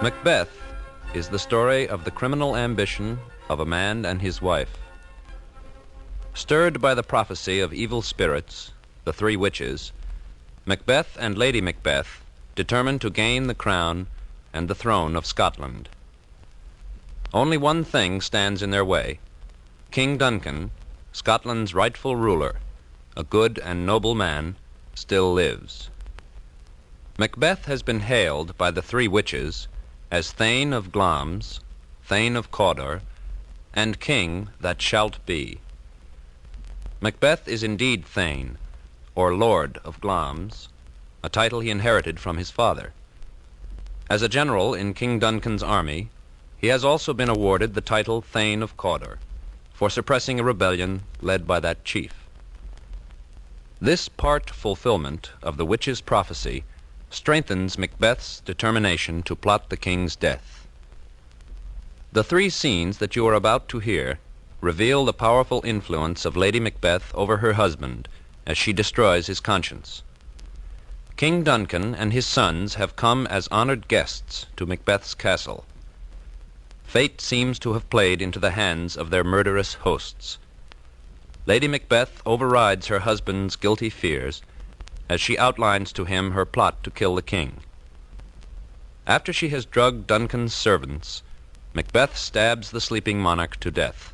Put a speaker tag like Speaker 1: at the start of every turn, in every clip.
Speaker 1: Macbeth is the story of the criminal ambition of a man and his wife. Stirred by the prophecy of evil spirits, the three witches, Macbeth and Lady Macbeth determined to gain the crown and the throne of Scotland. Only one thing stands in their way. King Duncan, Scotland's rightful ruler, a good and noble man, still lives. Macbeth has been hailed by the three witches as Thane of Glamis, Thane of Cawdor, and King that shalt be. Macbeth is indeed Thane, or Lord of Glamis, a title he inherited from his father. As a general in King Duncan's army, he has also been awarded the title Thane of Cawdor for suppressing a rebellion led by that chief. This part fulfillment of the witch's prophecy strengthens Macbeth's determination to plot the king's death. The three scenes that you are about to hear reveal the powerful influence of Lady Macbeth over her husband as she destroys his conscience. King Duncan and his sons have come as honored guests to Macbeth's castle. Fate seems to have played into the hands of their murderous hosts. Lady Macbeth overrides her husband's guilty fears as she outlines to him her plot to kill the king. After she has drugged Duncan's servants, Macbeth stabs the sleeping monarch to death.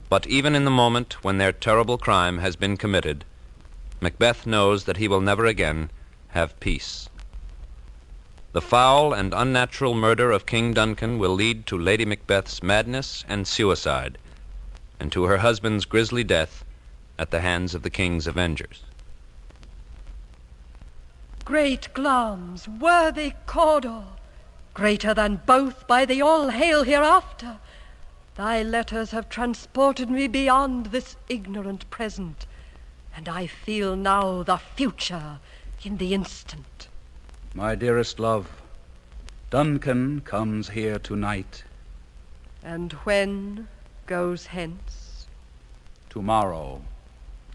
Speaker 1: But even in the moment when their terrible crime has been committed, Macbeth knows that he will never again have peace. The foul and unnatural murder of King Duncan will lead to Lady Macbeth's madness and suicide, and to her husband's grisly death at the hands of the king's avengers.
Speaker 2: Great Glamis, worthy Cawdor, greater than both by the all-hail hereafter, thy letters have transported me beyond this ignorant present, and I feel now the future in the instant.
Speaker 3: My dearest love, Duncan comes here tonight.
Speaker 2: And when goes hence?
Speaker 3: Tomorrow,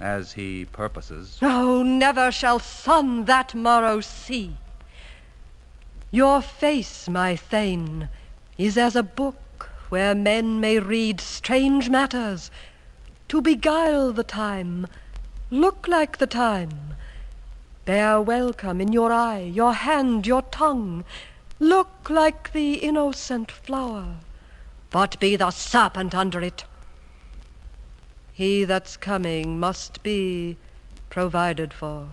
Speaker 3: as he purposes.
Speaker 2: Oh, never shall sun that morrow see. Your face, my Thane, is as a book where men may read strange matters, to beguile the time, look like the time, bear welcome in your eye, your hand, your tongue, look like the innocent flower, but be the serpent under it. He that's coming must be provided for,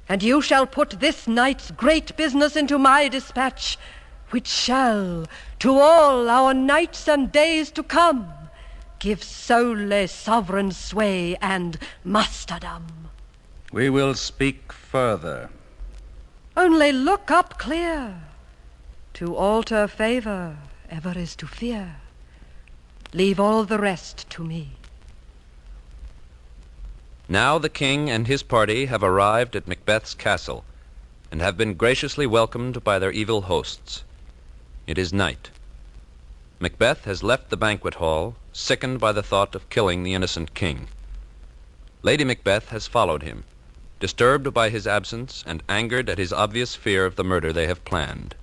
Speaker 2: and you shall put this night's great business into my dispatch, which shall, to all our nights and days to come, give sole sovereign sway and masterdom.
Speaker 3: We will speak further.
Speaker 2: Only look up clear. To alter favor ever is to fear. Leave all the rest to me.
Speaker 1: Now the king and his party have arrived at Macbeth's castle and have been graciously welcomed by their evil hosts. It is night. Macbeth has left the banquet hall, sickened by the thought of killing the innocent king. Lady Macbeth has followed him, disturbed by his absence and angered at his obvious fear of the murder they have planned.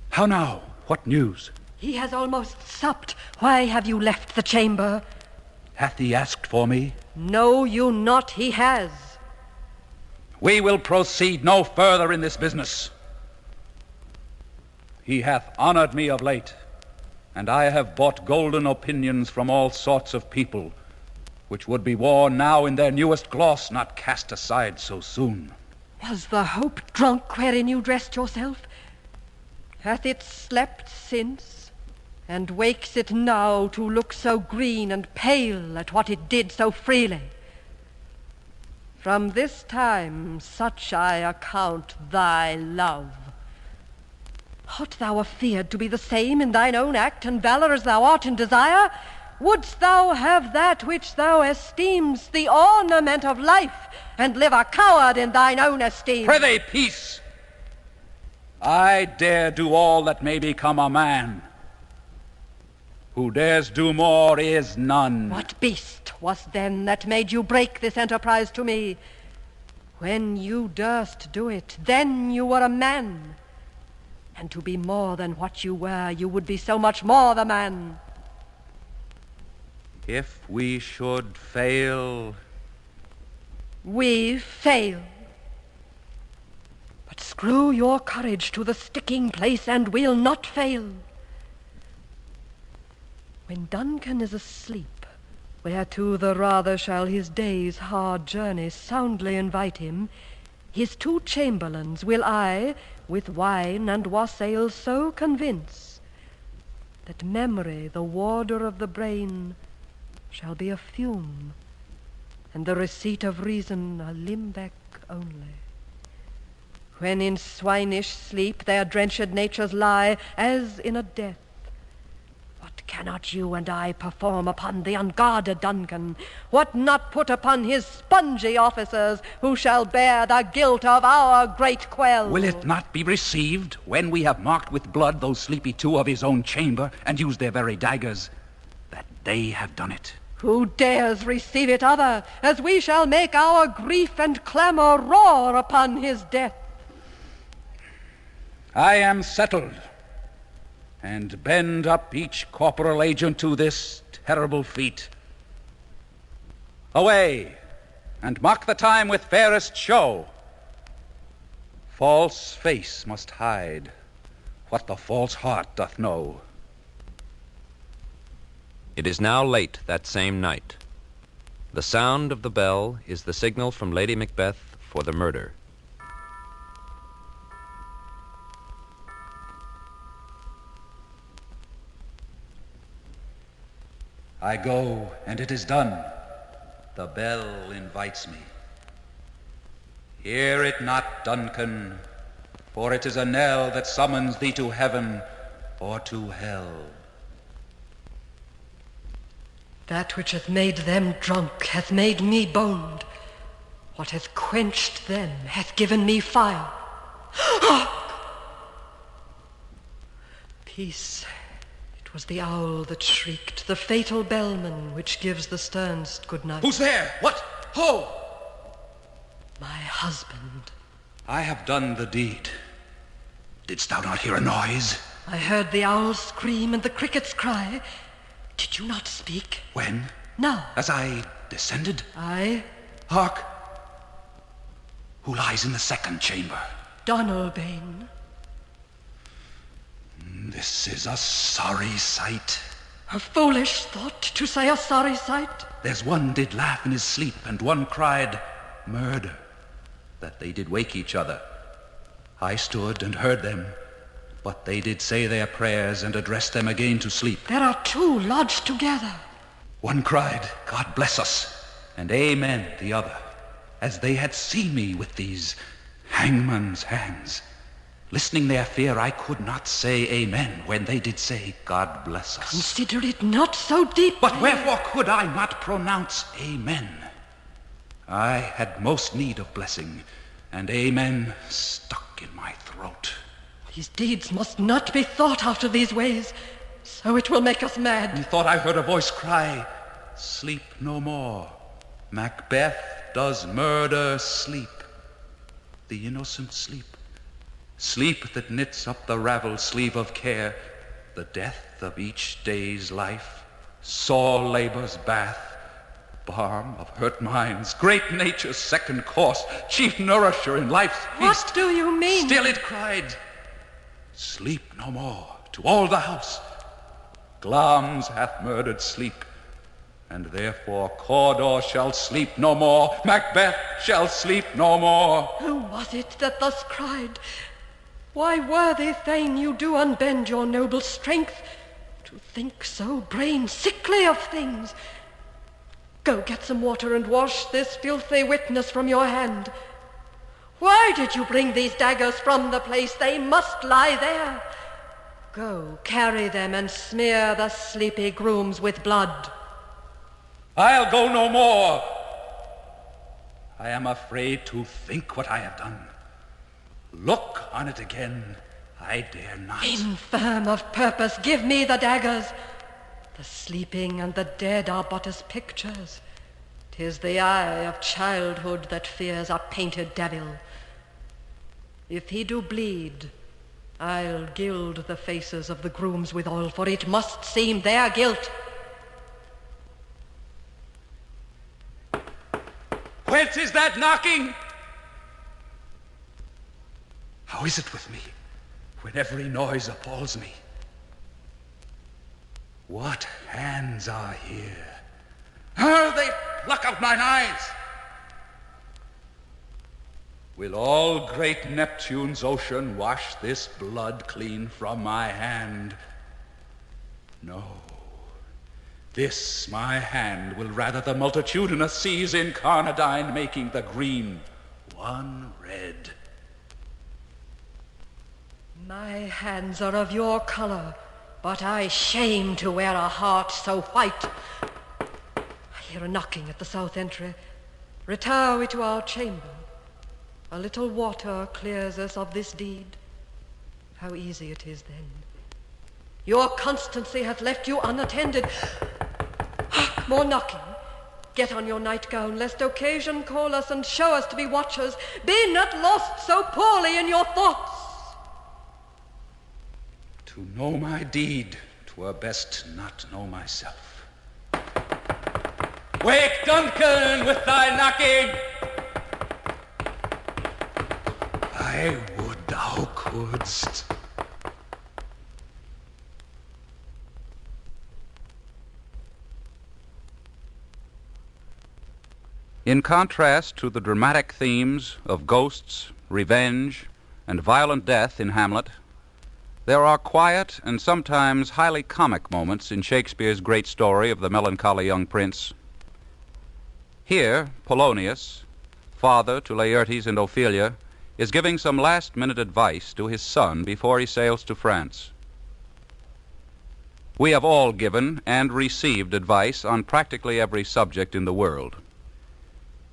Speaker 3: How now? What news?
Speaker 2: He has almost supped. Why have you left the chamber?
Speaker 3: Hath he asked for me?
Speaker 2: Know you not he has?
Speaker 3: We will proceed no further in this business. He hath honored me of late, and I have bought golden opinions from all sorts of people, which would be worn now in their newest gloss, not cast aside so soon.
Speaker 2: Was the hope drunk wherein you dressed yourself? Hath it slept since, and wakes it now to look so green and pale at what it did so freely? From this time such I account thy love. Art thou afeard to be the same in thine own act and valor as thou art in desire? Wouldst thou have that which thou esteem'st the ornament of life, and live a coward in thine own esteem?
Speaker 3: Prithee, peace! I dare do all that may become a man. Who dares do more is none.
Speaker 2: What beast was then that made you break this enterprise to me? When you durst do it, then you were a man. And to be more than what you were, you would be so much more the man.
Speaker 3: If we should fail...
Speaker 2: We fail. But screw your courage to the sticking place, and we'll not fail. When Duncan is asleep, whereto the rather shall his day's hard journey soundly invite him, his 2 chamberlains will I, with wine and wassail, so convince, that memory, the warder of the brain, shall be a fume, and the receipt of reason a limbeck only. When in swinish sleep their drenched natures lie, as in a death, what cannot you and I perform upon the unguarded Duncan? What not put upon his spongy officers, who shall bear the guilt of our great quell?
Speaker 3: Will it not be received when we have marked with blood those sleepy 2 of his own chamber, and used their very daggers, that they have done it?
Speaker 2: Who dares receive it other, as we shall make our grief and clamour roar upon his death?
Speaker 3: I am settled, and bend up each corporal agent to this terrible feat. Away, and mark the time with fairest show. False face must hide what the false heart doth know.
Speaker 1: It is now late that same night. The sound of the bell is the signal from Lady Macbeth for the murder.
Speaker 3: I go, and it is done. The bell invites me. Hear it not, Duncan, for it is a knell that summons thee to heaven or to hell.
Speaker 2: That which hath made them drunk hath made me bold. What hath quenched them hath given me fire. Peace. It was the owl that shrieked, the fatal bellman which gives the sternest good night.
Speaker 3: Who's there? What? Ho!
Speaker 2: My husband.
Speaker 3: I have done the deed. Didst thou not hear a noise?
Speaker 2: I heard the owl scream and the crickets cry. Did you not speak?
Speaker 3: When?
Speaker 2: Now.
Speaker 3: As I descended?
Speaker 2: Aye.
Speaker 3: Hark! Who lies in the 2nd chamber?
Speaker 2: Donalbain.
Speaker 3: This is a sorry sight.
Speaker 2: A foolish thought to say a sorry sight.
Speaker 3: There's one did laugh in his sleep, and one cried, murder, that they did wake each other. I stood and heard them, but they did say their prayers and address them again to sleep.
Speaker 2: There are 2 lodged together.
Speaker 3: One cried, God bless us, and amen the other, as they had seen me with these hangman's hands. Listening their fear, I could not say amen when they did say, God bless us.
Speaker 2: Consider it not so deep.
Speaker 3: But wherefore could I not pronounce amen? I had most need of blessing, and amen stuck in my throat.
Speaker 2: These deeds must not be thought after these ways, so it will make us mad.
Speaker 3: Methought I heard a voice cry, sleep no more. Macbeth does murder sleep. The innocent sleep. Sleep that knits up the raveled sleeve of care, the death of each day's life, sore labor's bath, balm of hurt minds, great nature's 2nd course, chief nourisher in life's feast.
Speaker 2: What do you mean?
Speaker 3: Still it cried, sleep no more to all the house. Glamis hath murdered sleep, and therefore Cawdor shall sleep no more, Macbeth shall sleep no more.
Speaker 2: Who was it that thus cried? Why, worthy Thane, you do unbend your noble strength to think so brain sickly of things. Go get some water and wash this filthy witness from your hand. Why did you bring these daggers from the place? They must lie there. Go, carry them and smear the sleepy grooms with blood.
Speaker 3: I'll go no more. I am afraid to think what I have done. Look on it again, I dare not.
Speaker 2: Infirm of purpose, give me the daggers. The sleeping and the dead are but as pictures. 'Tis the eye of childhood that fears a painted devil. If he do bleed, I'll gild the faces of the grooms with oil, for it must seem their guilt.
Speaker 3: Whence is that knocking? How is it with me when every noise appalls me? What hands are here? They pluck out mine eyes. Will all great Neptune's ocean wash this blood clean from my hand? No. This my hand will rather the multitudinous seas incarnadine, making the green one red.
Speaker 2: My hands are of your color, but I shame to wear a heart so white. I hear a knocking at the south entry. Retire we to our chamber. A little water clears us of this deed. How easy it is then. Your constancy hath left you unattended. More knocking. Get on your nightgown, lest occasion call us and show us to be watchers. Be not lost so poorly in your thoughts.
Speaker 3: To know my deed, 'twere best not know myself. Wake, Duncan, with thy knocking! I would thou couldst.
Speaker 1: In contrast to the dramatic themes of ghosts, revenge, and violent death in Hamlet, there are quiet and sometimes highly comic moments in Shakespeare's great story of the melancholy young prince. Here, Polonius, father to Laertes and Ophelia, is giving some last-minute advice to his son before he sails to France. We have all given and received advice on practically every subject in the world.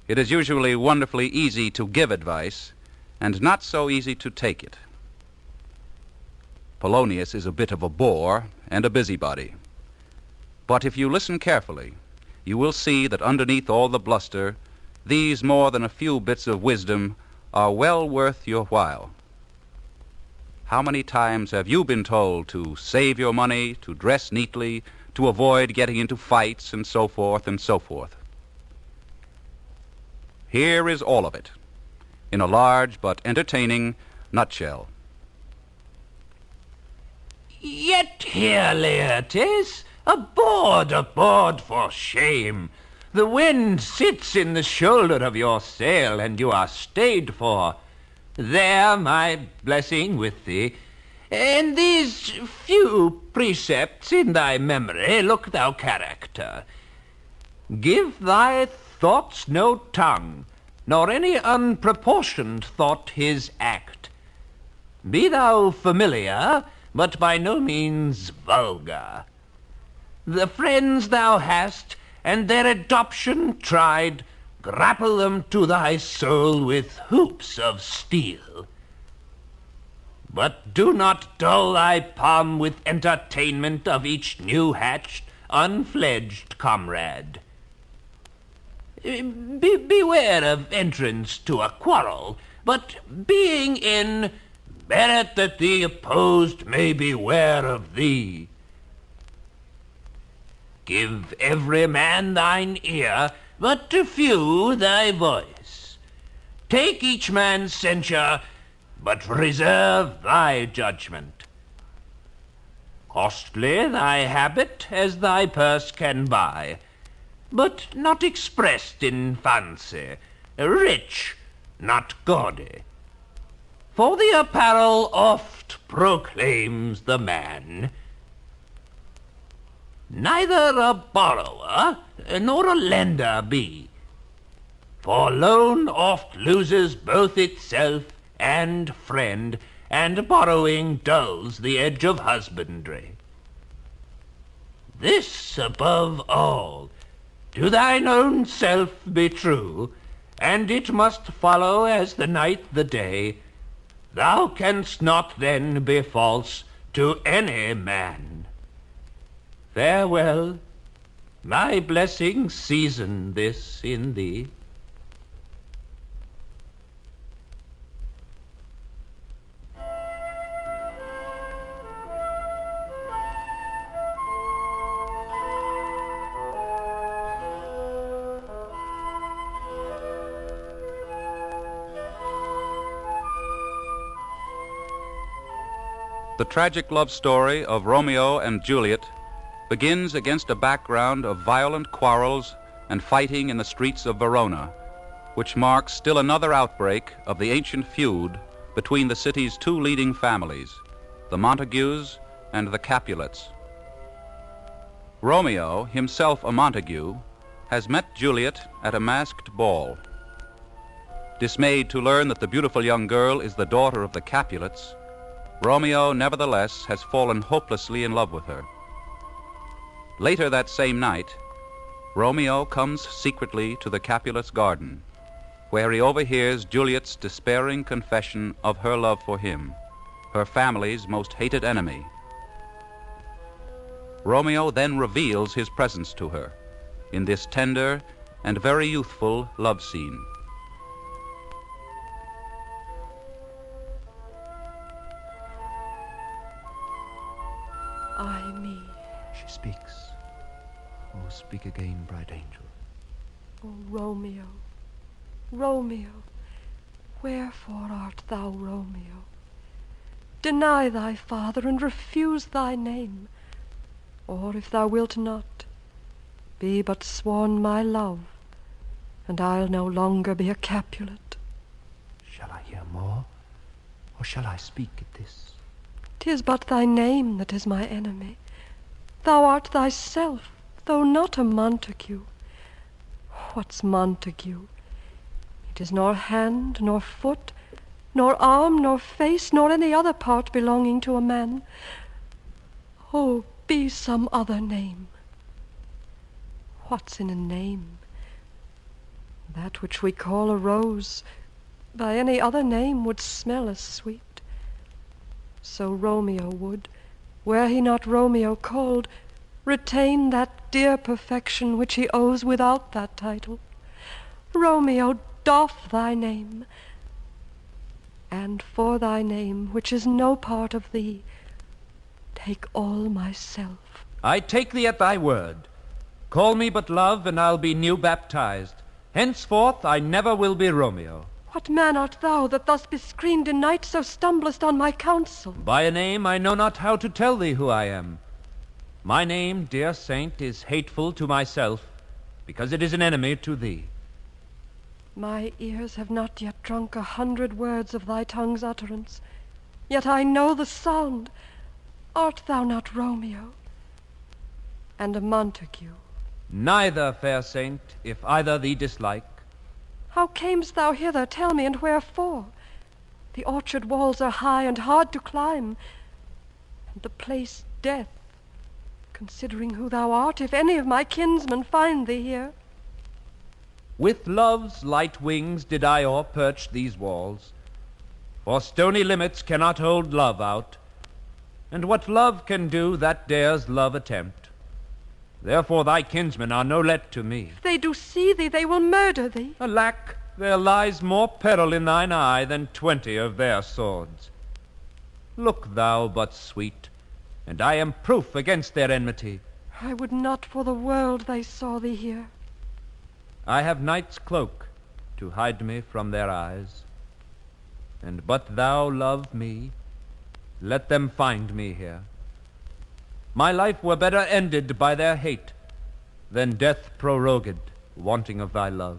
Speaker 1: It is usually wonderfully easy to give advice and not so easy to take it. Polonius is a bit of a bore and a busybody. But if you listen carefully, you will see that underneath all the bluster, these more than a few bits of wisdom are well worth your while. How many times have you been told to save your money, to dress neatly, to avoid getting into fights, and so forth and so forth? Here is all of it, in a large but entertaining nutshell.
Speaker 4: Yet here, Laertes, aboard for shame. The wind sits in the shoulder of your sail, and you are stayed for. There, my blessing with thee. And these few precepts in thy memory, look thou character. Give thy thoughts no tongue, nor any unproportioned thought his act. Be thou familiar, but by no means vulgar. The friends thou hast, and their adoption tried, grapple them to thy soul with hoops of steel. But do not dull thy palm with entertainment of each new-hatched, unfledged comrade. Beware of entrance to a quarrel, but being in, bear it that the opposed may beware of thee. Give every man thine ear, but to few thy voice. Take each man's censure, but reserve thy judgment. Costly thy habit as thy purse can buy, but not expressed in fancy, rich, not gaudy. For the apparel oft proclaims the man. Neither a borrower nor a lender be, for loan oft loses both itself and friend, and borrowing dulls the edge of husbandry. This above all, to thine own self be true, and it must follow as the night the day. Thou canst not then be false to any man. Farewell, Thy blessing season this in thee.
Speaker 3: The tragic love story of Romeo and Juliet begins against a background of violent quarrels and fighting in the streets of Verona, which marks still another outbreak of the ancient feud between the city's two leading families, the Montagues and the Capulets. Romeo, himself a Montague, has met Juliet at a masked ball. Dismayed to learn that the beautiful young girl is the daughter of the Capulets, Romeo, nevertheless, has fallen hopelessly in love with her. Later that same night, Romeo comes secretly to the Capulets' garden, where he overhears Juliet's despairing confession of her love for him, her family's most hated enemy. Romeo then reveals his presence to her in this tender and very youthful love scene.
Speaker 2: Ay me.
Speaker 1: She speaks. Oh, speak again, bright angel.
Speaker 2: O Romeo, Romeo, wherefore art thou Romeo? Deny thy father and refuse thy name, or if thou wilt not, be but sworn my love, and I'll no longer be a Capulet.
Speaker 1: Shall I hear more, or shall I speak at this?
Speaker 2: 'Tis but thy name that is my enemy. Thou art thyself, though not a Montague. What's Montague? It is nor hand, nor foot, nor arm, nor face, nor any other part belonging to a man. Oh, be some other name. What's in a name? That which we call a rose, by any other name would smell as sweet. So Romeo would, were he not Romeo called, retain that dear perfection which he owes without that title. Romeo, doff thy name, and for thy name, which is no part of thee, take all myself.
Speaker 4: I take thee at thy word. Call me but love, and I'll be new baptized. Henceforth I never will be Romeo.
Speaker 2: What man art thou that thus bescreened in night so stumblest on my counsel?
Speaker 4: By a name I know not how to tell thee who I am. My name, dear saint, is hateful to myself, because it is an enemy to thee.
Speaker 2: My ears have not yet drunk 100 words of thy tongue's utterance, yet I know the sound. Art thou not Romeo, and a Montague?
Speaker 4: Neither, fair saint, if either thee dislike.
Speaker 2: How camest thou hither, tell me, and wherefore? The orchard walls are high and hard to climb, and the place death, considering who thou art, if any of my kinsmen find thee here.
Speaker 4: With love's light wings did I o'erperch these walls, for stony limits cannot hold love out, and what love can do, that dares love attempt. Therefore thy kinsmen are no let to me.
Speaker 2: If they do see thee, they will murder thee.
Speaker 4: Alack, there lies more peril in thine eye than 20 of their swords. Look thou but, sweet, and I am proof against their enmity.
Speaker 2: I would not for the world they saw thee here.
Speaker 4: I have night's cloak to hide me from their eyes, and but thou love me, let them find me here. My life were better ended by their hate than death prorogued, wanting of thy love.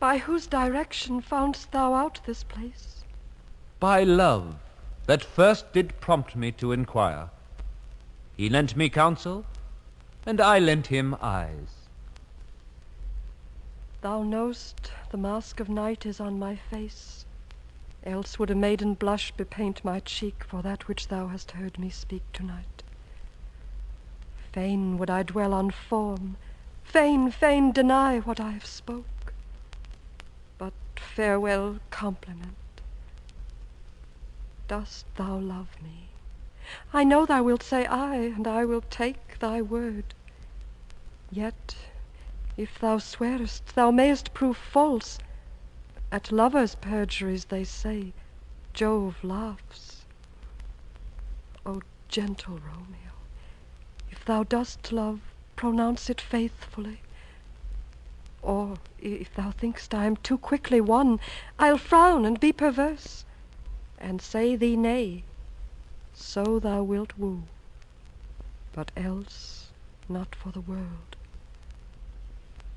Speaker 2: By whose direction foundst thou out this place?
Speaker 4: By love, that first did prompt me to inquire. He lent me counsel, and I lent him eyes.
Speaker 2: Thou know'st the mask of night is on my face, else would a maiden blush bepaint my cheek for that which thou hast heard me speak tonight. Fain would I dwell on form, fain deny what I have spoke. But farewell compliment. Dost thou love me? I know thou wilt say aye, and I will take thy word. Yet If thou swearest, thou mayest prove false. At lovers' perjuries, they say, Jove laughs. O gentle Romeo, if thou dost love, pronounce it faithfully. Or, if thou think'st I am too quickly won, I'll frown and be perverse, and say thee nay. So thou wilt woo, but else not for the world.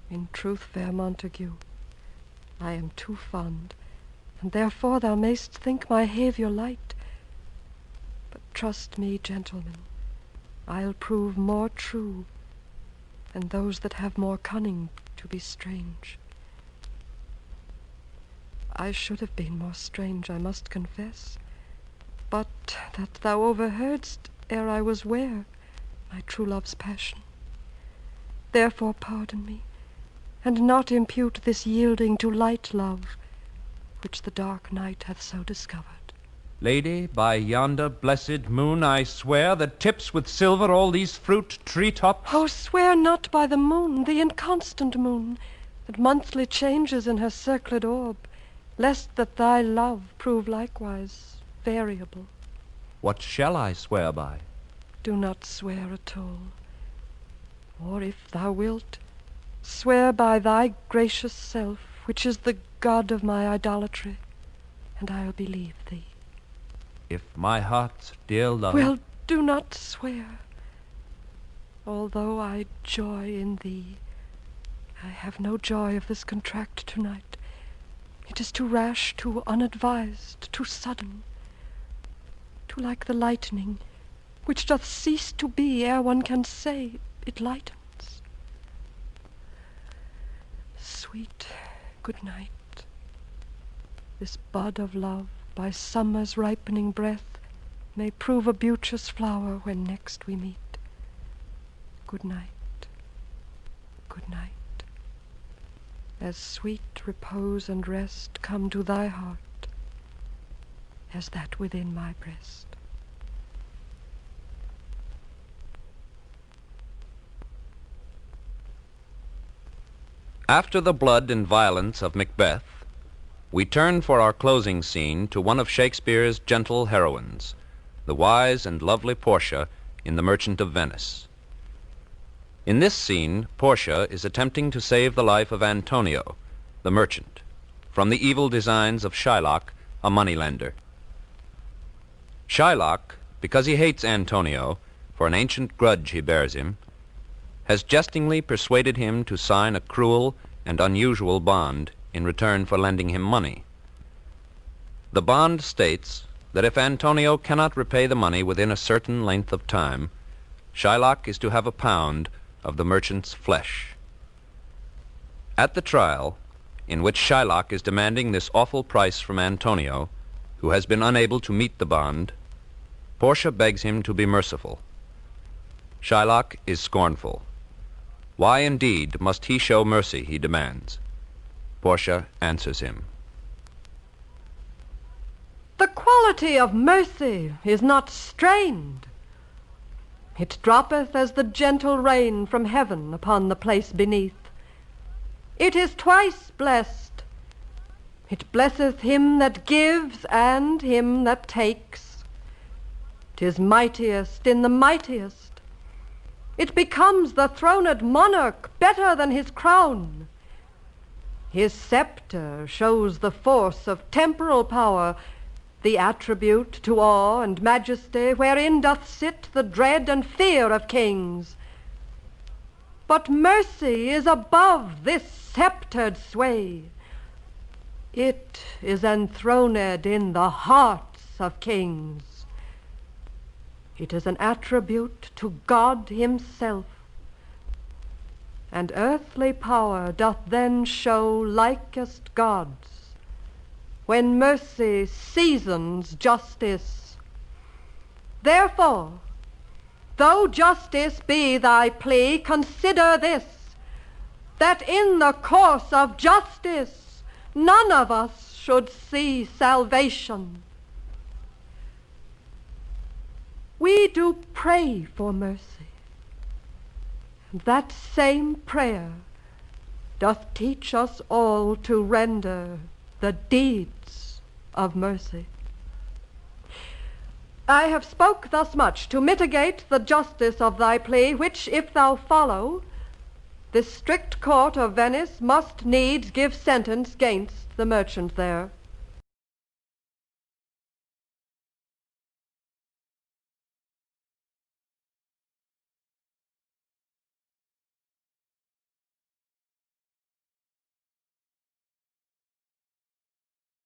Speaker 2: In truth, fair Montague, I am too fond, and therefore thou mayst think my haviour light. But trust me, gentlemen, I'll prove more true, and those that have more cunning to be strange. I should have been more strange, I must confess, but that thou overheardst, ere I was ware, my true love's passion. Therefore pardon me, and not impute this yielding to light love, which the dark night hath so discovered.
Speaker 4: Lady, by yonder blessed moon, I swear that tips with silver all these fruit tree-tops.
Speaker 2: Oh, swear not by the moon, the inconstant moon, that monthly changes in her circlet orb, lest that thy love prove likewise variable.
Speaker 4: What shall I swear by?
Speaker 2: Do not swear at all. Or if thou wilt, swear by thy gracious self, which is the god of my idolatry, and I'll believe thee.
Speaker 4: If my heart's dear love...
Speaker 2: Well, do not swear. Although I joy in thee, I have no joy of this contract tonight. It is too rash, too unadvised, too sudden, too like the lightning, which doth cease to be ere one can say it lightens. Sweet good night. This bud of love, by summer's ripening breath, may prove a beauteous flower when next we meet. Good night, good night. As sweet repose and rest come to thy heart as that within my breast.
Speaker 1: After the blood and violence of Macbeth, we turn for our closing scene to one of Shakespeare's gentle heroines, the wise and lovely Portia in The Merchant of Venice. In this scene, Portia is attempting to save the life of Antonio, the merchant, from the evil designs of Shylock, a moneylender. Shylock, because he hates Antonio for an ancient grudge he bears him, has jestingly persuaded him to sign a cruel and unusual bond in return for lending him money. The bond states that if Antonio cannot repay the money within a certain length of time, Shylock is to have a pound of the merchant's flesh. At the trial, in which Shylock is demanding this awful price from Antonio, who has been unable to meet the bond, Portia begs him to be merciful. Shylock is scornful. Why indeed must he show mercy, he demands. Portia answers him.
Speaker 2: The quality of mercy is not strained. It droppeth as the gentle rain from heaven upon the place beneath. It is twice blessed. It blesseth him that gives and him that takes. 'Tis mightiest in the mightiest. It becomes the throned monarch better than his crown. His scepter shows the force of temporal power, the attribute to awe and majesty wherein doth sit the dread and fear of kings. But mercy is above this sceptred sway. It is enthroned in the hearts of kings. It is an attribute to God himself, and earthly power doth then show likest God's, when mercy seasons justice. Therefore, though justice be thy plea, consider this, that in the course of justice none of us should see salvation. We do pray for mercy, and that same prayer doth teach us all to render the deeds of mercy. I have spoke thus much to mitigate the justice of thy plea, which, if thou follow, this strict court of Venice must needs give sentence 'gainst the merchant there.